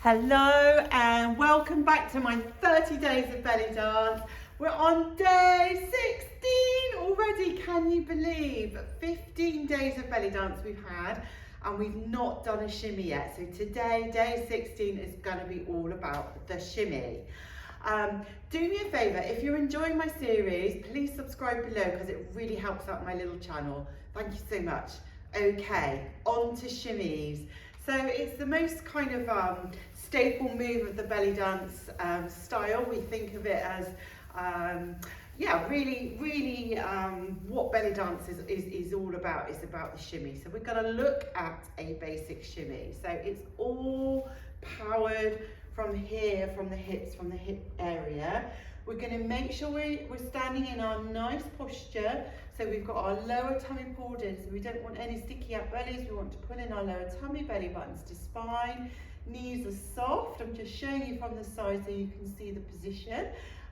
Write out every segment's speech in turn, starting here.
Hello and welcome back to my 30 days of belly dance. We're on day 16 already, can you believe? 15 days of belly dance we've had and we've not done a shimmy yet. So today, day 16 is going to be all about the shimmy. Do me a favour, if you're enjoying my series, please subscribe below because it really helps out my little channel. Thank you so much. Okay, on to shimmies. So it's the most kind of staple move of the belly dance style. We think of it as, really what belly dance is all about. It's about the shimmy. So we're going to look at a basic shimmy. So it's all powered from here, from the hips, from the hip area. We're going to make sure we're standing in our nice posture. So we've got our lower tummy pulled in, so we don't want any sticky out bellies. We want to pull in our lower tummy, belly buttons to spine. Knees are soft. I'm just showing you from the side so you can see the position.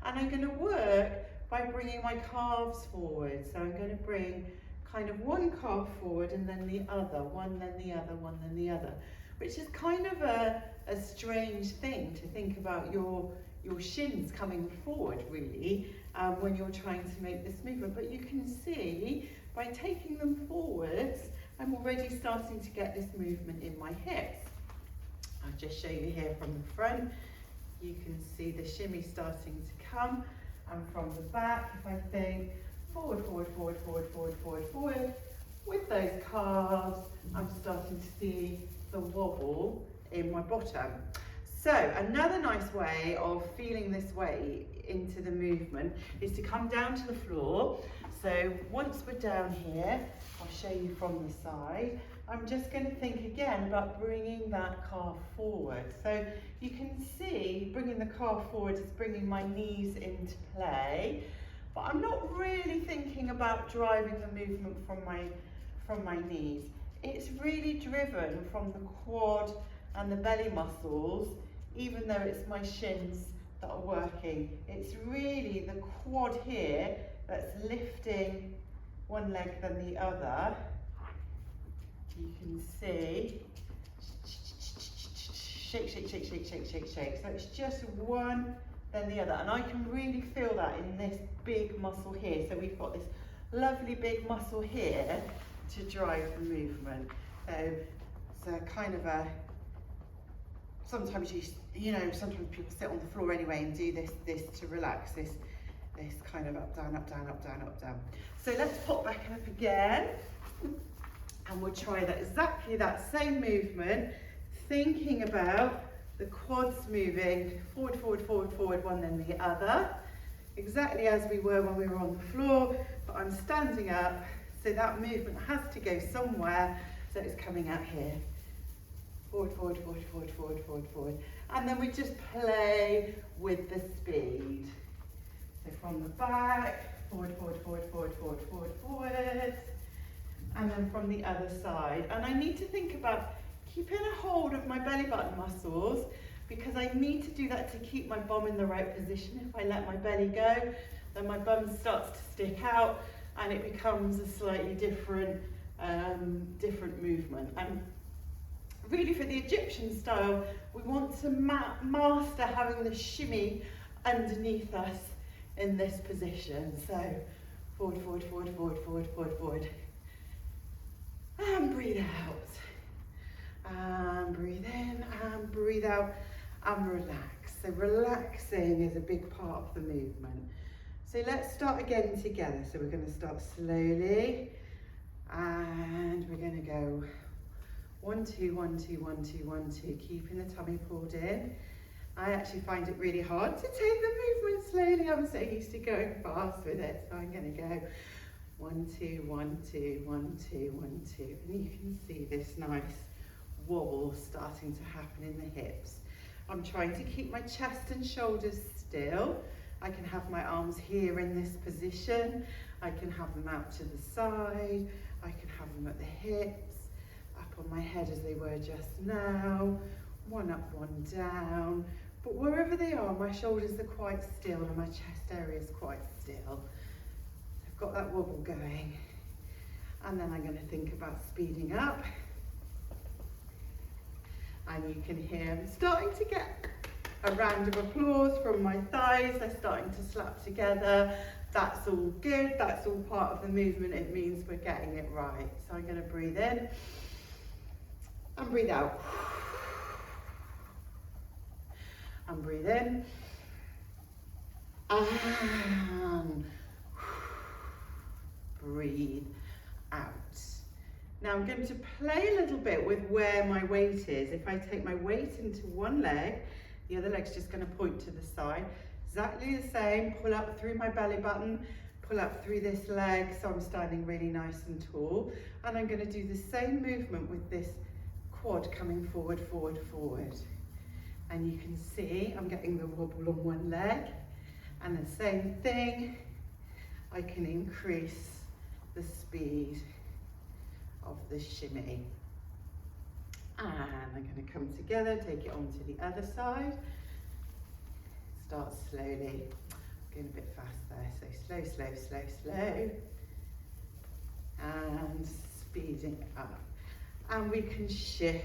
And I'm going to work by bringing my calves forward. So I'm going to bring kind of one calf forward and then the other, one then the other, one then the other, which is kind of a strange thing to think about your shins coming forward really when you're trying to make this movement. But you can see by taking them forwards, I'm already starting to get this movement in my hips. I'll just show you here from the front. You can see the shimmy starting to come, and from the back, if I think forward, forward, forward, forward, forward, forward, forward, with those calves, I'm starting to see the wobble in my bottom. So another nice way of feeling this way into the movement is to come down to the floor. So once we're down here, I'll show you from the side. I'm just going to think again about bringing that calf forward. So you can see bringing the calf forward is bringing my knees into play, but I'm not really thinking about driving the movement from my knees. It's really driven from the quad and the belly muscles, even though it's my shins that are working. It's really the quad here that's lifting one leg than the other. You can see, shake, shake, shake, shake, shake, shake, shake. So it's just one then the other. And I can really feel that in this big muscle here. So we've got this lovely big muscle here to drive the movement. So it's a kind of a, sometimes sometimes people sit on the floor anyway and do this to relax, this kind of up, down, up, down, up, down, up, down. So let's pop back up again and we'll try that exactly that same movement, thinking about the quads moving forward, forward, forward, forward, one then the other, exactly as we were when we were on the floor, but I'm standing up, so that movement has to go somewhere, so it's coming out here. Forward, forward, forward, forward, forward, forward, forward. And then we just play with the speed. So from the back, forward, forward, forward, forward, forward, forward, forward. And then from the other side. And I need to think about keeping a hold of my belly button muscles because I need to do that to keep my bum in the right position. If I let my belly go, then my bum starts to stick out and it becomes a slightly different movement. And really for the Egyptian style, we want to master having the shimmy underneath us in this position. So forward, forward, forward, forward, forward, forward, forward. And breathe out. And breathe in and breathe out and relax. So relaxing is a big part of the movement. So let's start again together. So we're going to start slowly and we're going to go 1, 2, 1, 2, 1, 2, 1, 2, keeping the tummy pulled in. I actually find it really hard to take the movement slowly. I'm so used to going fast with it. So I'm going to go 1, 2, 1, 2, 1, 2, 1, 2. And you can see this nice wobble starting to happen in the hips. I'm trying to keep my chest and shoulders still. I can have my arms here in this position. I can have them out to the side. I can have them at the hips, up on my head as they were just now. One up, one down. But wherever they are, my shoulders are quite still and my chest area is quite still. I've got that wobble going. And then I'm going to think about speeding up. And you can hear I'm starting to get a round of applause from my thighs. They're starting to slap together. That's all good. That's all part of the movement. It means we're getting it right. So I'm going to breathe in and breathe out. And breathe in and breathe out. Now I'm going to play a little bit with where my weight is. If I take my weight into one leg, the other leg's just going to point to the side. Exactly the same, pull up through my belly button, pull up through this leg so I'm standing really nice and tall. And I'm going to do the same movement with this quad coming forward, forward, forward. And you can see I'm getting the wobble on one leg. And the same thing, I can increase the speed of the shimmy. And I'm going to come together, take it on to the other side. Start slowly, going a bit fast there, so slow, slow, slow, slow. And speeding up. And we can shift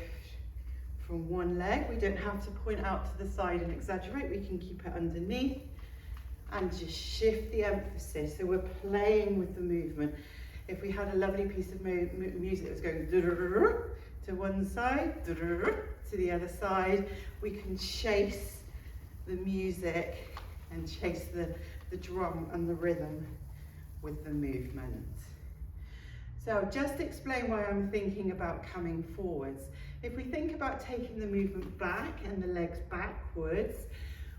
from one leg. We don't have to point out to the side and exaggerate, we can keep it underneath and just shift the emphasis. So we're playing with the movement. If we had a lovely piece of music that was going to one side, to the other side, we can chase the music and chase the drum and the rhythm with the movement. So just explain why I'm thinking about coming forwards. If we think about taking the movement back and the legs backwards,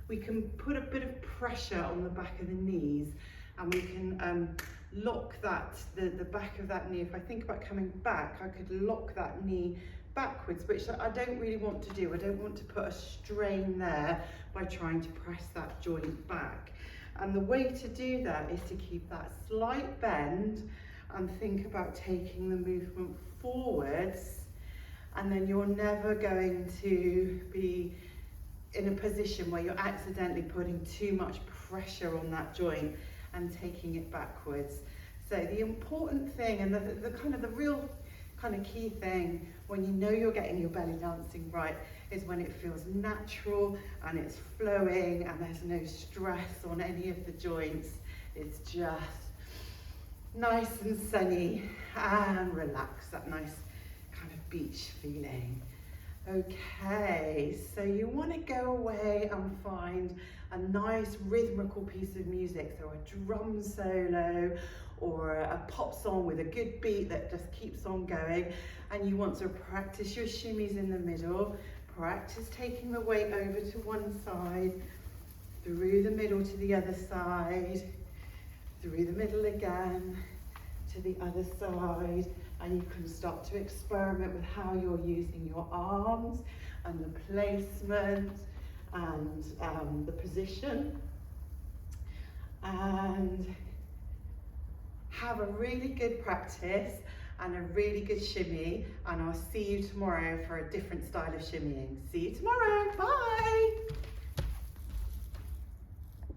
we can put a bit of pressure on the back of the knees, and we can lock that, the back of that knee. If I think about coming back, I could lock that knee backwards, which I don't really want to do. I don't want to put a strain there by trying to press that joint back. And the way to do that is to keep that slight bend and think about taking the movement forwards, and then you're never going to be in a position where you're accidentally putting too much pressure on that joint and taking it backwards. So the important thing, and the real key thing when you know you're getting your belly dancing right, is when it feels natural and it's flowing and there's no stress on any of the joints. It's just nice and sunny and relaxed, that nice kind of beach feeling. Okay, so you want to go away and find a nice rhythmical piece of music, so a drum solo or a pop song with a good beat that just keeps on going, and you want to practice your shimmies in the middle, practice taking the weight over to one side, through the middle to the other side, through the middle again, to the other side, and you can start to experiment with how you're using your arms and the placement and the position, and have a really good practice and a really good shimmy, and I'll see you tomorrow for a different style of shimmying. See you tomorrow, bye!